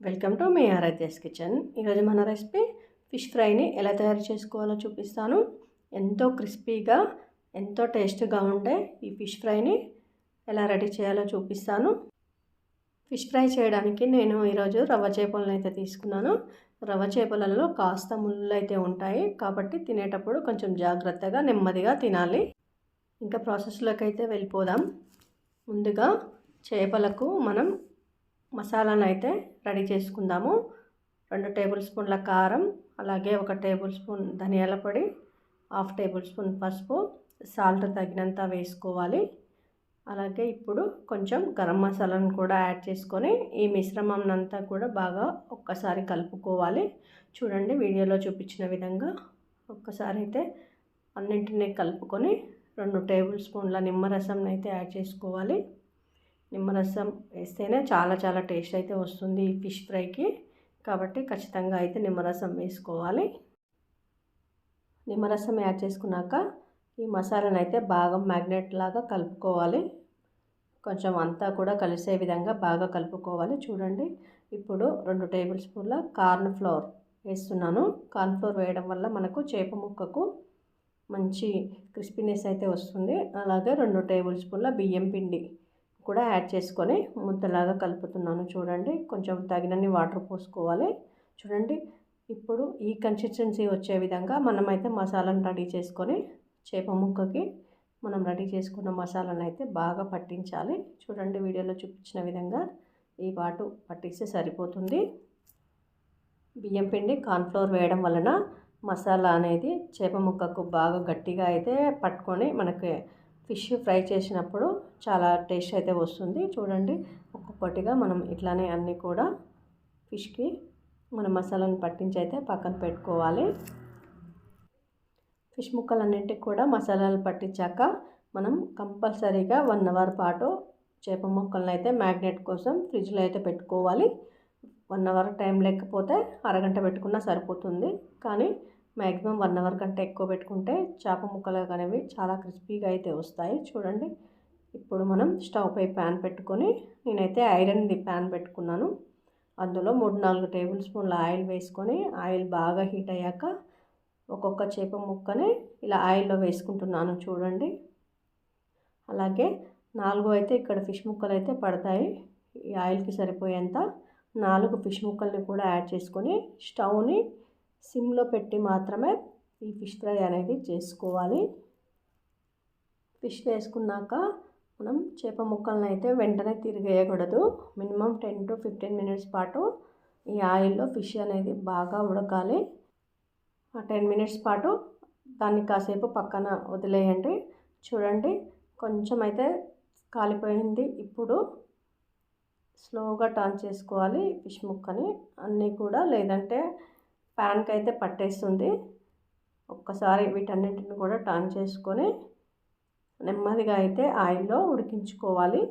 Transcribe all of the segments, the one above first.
Welcome to మీ Aaradhya's kitchen. ఈరోజు మన రెసిపీ ఫిష్ ఫ్రైని ఎలా తయారు చేసుకోవాలో చూపిస్తాను. ఎంతో క్రిస్పీగా ఎంతో టేస్ట్గా ఉండే ఈ ఫిష్ ఫ్రైని ఎలా రెడీ చేయాలో చూపిస్తాను. ఫిష్ ఫ్రై చేయడానికి నేను ఈరోజు రవ్వ చేపలను అయితే తీసుకున్నాను. రవ్వ చేపలలో కాస్త ముళ్ళు అయితే ఉంటాయి కాబట్టి తినేటప్పుడు కొంచెం జాగ్రత్తగా నెమ్మదిగా తినాలి. ఇంకా ప్రాసెస్లోకి అయితే వెళ్ళిపోదాం. ముందుగా చేపలకు మనం మసాలాను అయితే రెడీ చేసుకుందాము. 2 టేబుల్ స్పూన్ల కారం, అలాగే 1 టేబుల్ స్పూన్ ధనియాల పొడి, 1/2 టేబుల్ స్పూన్ పసుపు, సాల్ట్ తగినంత వేసుకోవాలి. అలాగే ఇప్పుడు కొంచెం గరం మసాలాను కూడా యాడ్ చేసుకొని ఈ మిశ్రమం అంతా కూడా బాగా ఒక్కసారి కలుపుకోవాలి. చూడండి వీడియోలో చూపించిన విధంగా ఒక్కసారి అయితే అన్నింటినీ కలుపుకొని 2 టేబుల్ స్పూన్ల నిమ్మరసం అయితే యాడ్ చేసుకోవాలి. నిమ్మరసం వేస్తేనే చాలా టేస్ట్ అయితే వస్తుంది ఈ ఫిష్ ఫ్రైకి, కాబట్టి ఖచ్చితంగా అయితే నిమ్మరసం వేసుకోవాలి. నిమ్మరసం యాడ్ చేసుకున్నాక ఈ మసాలాను అయితే బాగా మ్యాగ్నెట్ లాగా కలుపుకోవాలి. కొంచెం అంతా కూడా కలిసే విధంగా బాగా కలుపుకోవాలి. చూడండి ఇప్పుడు 2 టేబుల్ స్పూన్ల కార్న్ ఫ్లోర్ వేస్తున్నాను. కార్న్ ఫ్లోర్ వేయడం వల్ల మనకు చేప ముక్కకు మంచి క్రిస్పీనెస్ అయితే వస్తుంది. అలాగే 2 టేబుల్ స్పూన్ల బియ్యం పిండి కూడా యాడ్ చేసుకొని ముద్దలాగా కలుపుతున్నాను. చూడండి కొంచెం తగినన్ని వాటర్ పోసుకోవాలి. చూడండి ఇప్పుడు ఈ కన్సిస్టెన్సీ వచ్చే విధంగా మనమైతే మసాలాను రెడీ చేసుకొని చేప ముక్కకి మనం రెడీ చేసుకున్న మసాలాను అయితే బాగా పట్టించాలి. చూడండి వీడియోలో చూపించిన విధంగా ఈ వాటు పట్టిస్తే సరిపోతుంది. బియ్యం పిండి కార్న్ఫ్లోర్ వేయడం వలన మసాలా అనేది చేప ముక్కకు బాగా గట్టిగా అయితే పట్టుకొని మనకి ఫిష్ ఫ్రై చేసినప్పుడు చాలా టేస్ట్ అయితే వస్తుంది. చూడండి ఒక్కొక్కటిగా మనం ఇట్లానే అన్నీ కూడా ఫిష్కి మన మసాలాను పట్టించి అయితే పక్కన పెట్టుకోవాలి. ఫిష్ ముక్కలన్నింటికి కూడా మసాలాలు పట్టించాక మనం కంపల్సరీగా 1 అవర్ పాటు చేప ముక్కలను అయితే మ్యాగ్నెట్ కోసం ఫ్రిడ్జ్లో అయితే పెట్టుకోవాలి. 1 అవర్ టైం లేకపోతే అరగంట పెట్టుకున్నా సరిపోతుంది. కానీ మ్యాక్సిమం 1 అవర్ కంటే ఎక్కువ పెట్టుకుంటే చేప ముక్కలు అనేవి చాలా క్రిస్పీగా అయితే వస్తాయి. చూడండి ఇప్పుడు మనం స్టవ్ పై ప్యాన్ పెట్టుకొని నేనైతే ఐరన్ది ప్యాన్ పెట్టుకున్నాను. అందులో 3-4 టేబుల్ స్పూన్ల ఆయిల్ వేసుకొని ఆయిల్ బాగా హీట్ అయ్యాక ఒక్కొక్క చేప ముక్కని ఇలా ఆయిల్లో వేసుకుంటున్నాను. చూడండి అలాగే 4 అయితే ఇక్కడ ఫిష్ ముక్కలు అయితే పడతాయి. ఈ ఆయిల్కి సరిపోయేంత 4 ఫిష్ ముక్కల్ని కూడా యాడ్ చేసుకొని స్టవ్ని సిమ్లో పెట్టి మాత్రమే ఈ ఫిష్ ఫ్రై అనేది చేసుకోవాలి. ఫిష్ వేసుకున్నాక మనం చేప ముక్కలను అయితే వెంటనే తిరిగేయకూడదు. మినిమం 10 to 15 మినిట్స్ పాటు ఈ ఆయిల్లో ఫిష్ అనేది బాగా ఉడకాలి. ఆ 10 మినిట్స్ పాటు దాన్ని కాసేపు పక్కన వదిలేయండి. చూడండి కొంచెం అయితే కాలిపోయింది. ఇప్పుడు స్లోగా టర్న్ చేసుకోవాలి ఫిష్ ముక్కని అన్నీ కూడా, లేదంటే ప్యాన్కి అయితే పట్టేస్తుంది. ఒక్కసారి వీటన్నింటిని కూడా టర్న్ చేసుకొని నెమ్మదిగా అయితే ఆయిల్లో ఉడికించుకోవాలి.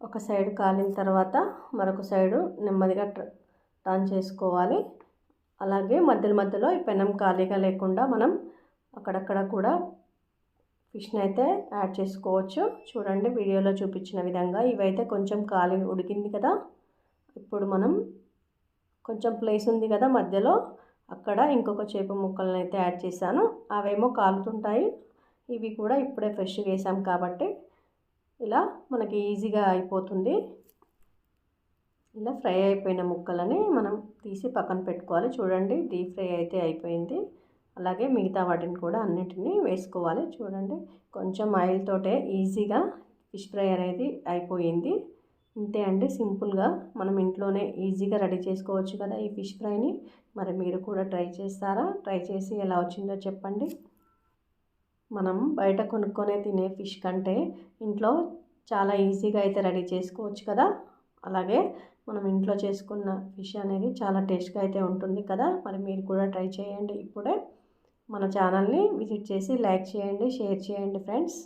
ఒక సైడ్ కాలిన తర్వాత మరొక సైడు నెమ్మదిగా టర్న్ చేసుకోవాలి. అలాగే మధ్యలో ఈ పెనం ఖాళీగా లేకుండా మనం అక్కడక్కడ కూడా ఫిష్ని అయితే యాడ్ చేసుకోవచ్చు. చూడండి వీడియోలో చూపించిన విధంగా ఇవైతే కొంచెం ఉడికింది కదా. ఇప్పుడు మనం కొంచెం ప్లేస్ ఉంది కదా మధ్యలో, అక్కడ ఇంకొక చేప ముక్కలను అయితే యాడ్ చేశాను. అవేమో కాలుతుంటాయి, ఇవి కూడా ఇప్పుడే ఫ్రెష్గా వేసాం కాబట్టి ఇలా మనకి ఈజీగా అయిపోతుంది. ఇలా ఫ్రై అయిపోయిన ముక్కలని మనం తీసి పక్కన పెట్టుకోవాలి. చూడండి డీప్ ఫ్రై అయితే అయిపోయింది. అలాగే మిగతా వాటిని కూడా అన్నిటినీ వేసుకోవాలి. చూడండి కొంచెం ఆయిల్ తోటే ఈజీగా ఫిష్ ఫ్రై అనేది అయిపోయింది. ఇంతే అండి, సింపుల్గా మనం ఇంట్లోనే ఈజీగా రెడీ చేసుకోవచ్చు కదా ఈ ఫిష్ ఫ్రైని. మరి మీరు కూడా ట్రై చేస్తారా? ట్రై చేసి ఎలా వచ్చిందో చెప్పండి. మనం బయట కొనుక్కొనే తినే ఫిష్ కంటే ఇంట్లో చాలా ఈజీగా అయితే రెడీ చేసుకోవచ్చు కదా. అలాగే మనం ఇంట్లో చేసుకున్న ఫిష్ అనేది చాలా టేస్ట్గా అయితే ఉంటుంది కదా. మరి మీరు కూడా ట్రై చేయండి. ఇప్పుడే మన ఛానల్ని విజిట్ చేసి లైక్ చేయండి, షేర్ చేయండి ఫ్రెండ్స్.